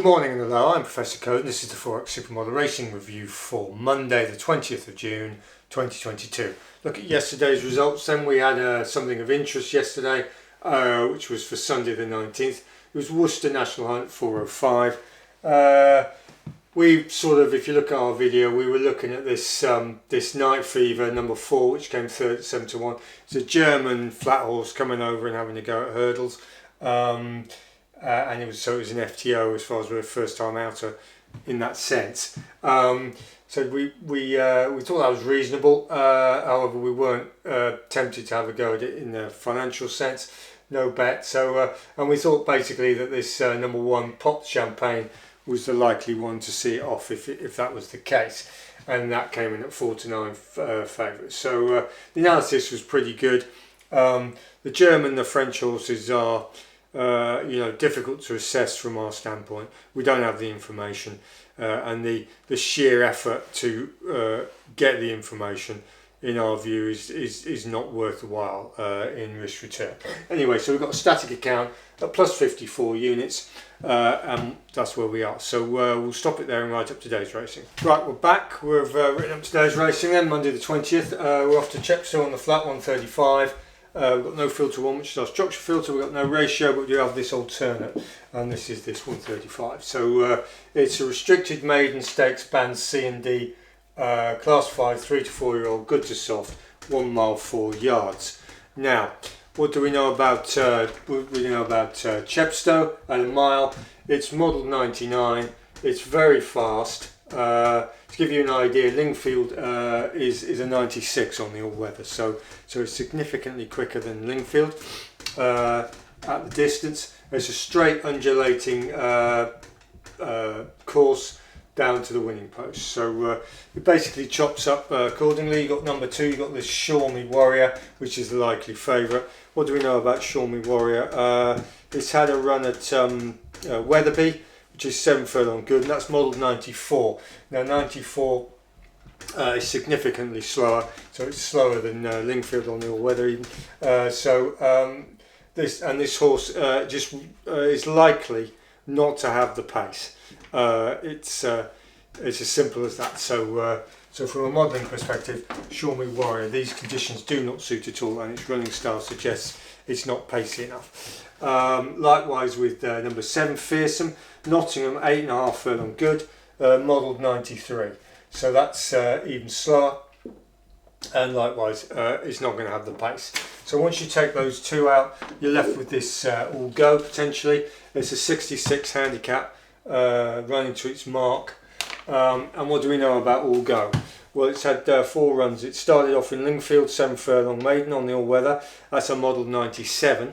Good morning and hello, I'm Professor Code and this is the Forex Supermodel Racing Review for Monday the 20th of June 2022. Look at yesterday's results then. We had something of interest yesterday, which was for Sunday the 19th. It was Worcester National Hunt 405. We sort of, if you look at our video, we were looking at this this Night Fever number 4, which came third at 7 to 1. It's a German flat horse coming over and having a go at hurdles. And it was an FTO as far as we're a first time outer in that sense. So we thought that was reasonable. However, we weren't tempted to have a go at it in the financial sense. No bet. So and we thought basically that this number 1 Pot Champagne was the likely one to see it off if that was the case, and that came in at 4 to 9 favourites. So the analysis was pretty good. The German, the French horses are difficult to assess from our standpoint. We don't have the information, and the sheer effort to get the information, in our view, is not worthwhile in risk return. Anyway, so we've got a static account at plus 54 units, and that's where we are. So we'll stop it there and write up today's racing. Right, we're back. We've written up today's racing then, Monday the 20th. We're off to Chepstow on the flat 135. We've got no filter 1, which is our structure filter. We've got no ratio, but we do have this alternate, and this is this 135. So it's a restricted maiden stakes band C and D, class 5, 3 to 4 year old, good to soft, 1 mile 4 yards. Now, what do we know about Chepstow at a mile? It's model 99. It's very fast. To give you an idea, Lingfield is a 96 on the all-weather, so it's significantly quicker than Lingfield at the distance. It's a straight undulating course down to the winning post, so it basically chops up accordingly. You've got number 2, you've got this Show Me Warrior, which is the likely favourite. What do we know about Show Me Warrior? It's had a run at Wetherby, which is 7 furlong good, and that's modelled 94. Now 94 is significantly slower, so it's slower than Lingfield on the all-weather even. This horse just is likely not to have the pace. It's as simple as that. So from a modelling perspective, Show Me Warrior, these conditions do not suit at all, and its running style suggests it's not pacey enough. Likewise with number 7 Fearsome, Nottingham 8.5 furlong good, modelled 93. So that's even slower, and likewise it's not going to have the pace. So once you take those two out, you're left with this All Go potentially. It's a 66 handicap running to its mark. And what do we know about All Go? Well, it's had 4 runs. It started off in Lingfield, 7 furlong maiden on the all-weather. That's a model 97,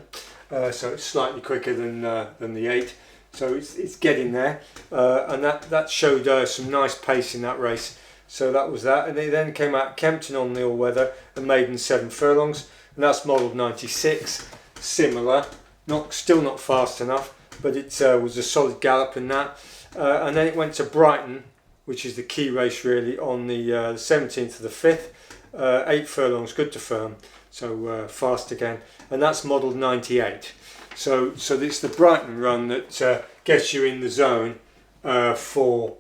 so it's slightly quicker than the 8. So it's getting there, and that showed some nice pace in that race. So that was that, and it then came out Kempton on the all-weather, a maiden 7 furlongs, and that's modelled 96. Similar, still not fast enough, but it was a solid gallop in that. And then it went to Brighton, which is the key race really, on the 17th of the 5th, 8 furlongs, good to firm, so fast again, and that's modelled 98. So it's the Brighton run that gets you in the zone for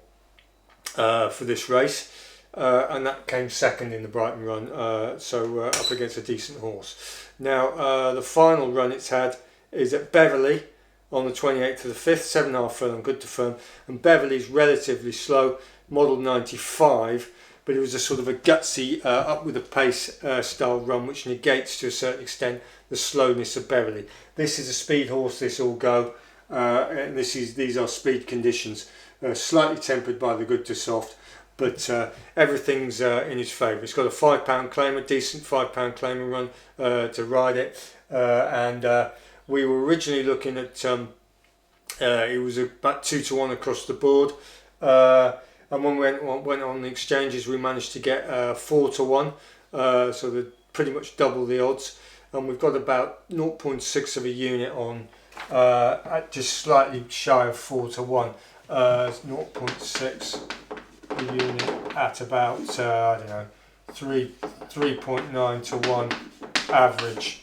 this race, and that came second in the Brighton run, so up against a decent horse. Now the final run it's had is at Beverley on the 28th of the 5th, 7.5 furlong, good to firm, and Beverley's relatively slow, modelled 95, but it was a sort of a gutsy up with a pace style run, which negates to a certain extent the slowness of Beverley. This is a speed horse, this All Go, and these are speed conditions, slightly tempered by the good to soft, but everything's in his favour. It's got a £5 claim, a decent £5 claiming run to ride it, and we were originally looking at it was about 2 to 1 across the board, and when we went on the exchanges, we managed to get 4 to 1, so they're pretty much double the odds, and we've got about 0.6 of a unit on at just slightly shy of 4 to 1. 0.6 a unit at about 3.9 to 1 average.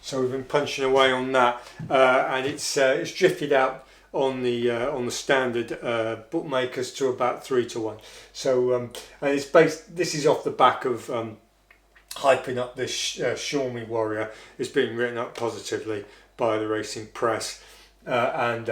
So we've been punching away on that, and it's drifted out on the standard bookmakers to about 3-1. So and it's based. This is off the back of hyping up this Show Me Warrior. It's being written up positively by the racing press, and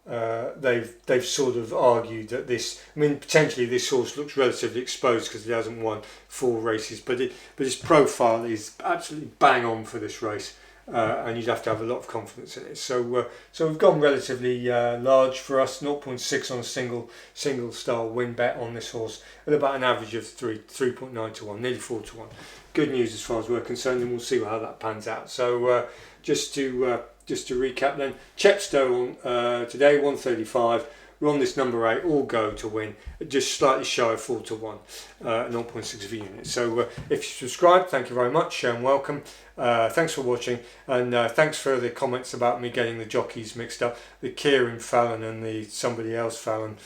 they've sort of argued that this. I mean, potentially this horse looks relatively exposed because he hasn't won 4 races, but his profile is absolutely bang on for this race. And you'd have to have a lot of confidence in it. So we've gone relatively large for us, 0.6 on a single star win bet on this horse at about an average of 3.9-1, nearly 4-1. Good news as far as we're concerned, and we'll see how that pans out. So just to recap then, Chepstow on today 135. We're on this number 8, all go to win, just slightly shy of 4-1, 0.6 of a unit. So if you subscribe, thank you very much and welcome. Thanks for watching, and thanks for the comments about me getting the jockeys mixed up, the Kieran Fallon and the somebody else Fallon.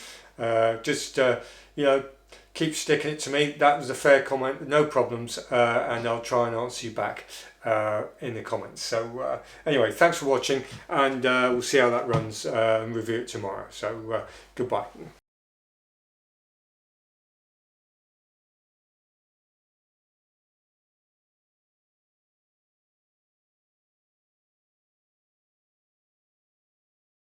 Keep sticking it to me. That was a fair comment, no problems, and I'll try and answer you back in the comments. So anyway, thanks for watching, and we'll see how that runs and review it tomorrow. So goodbye.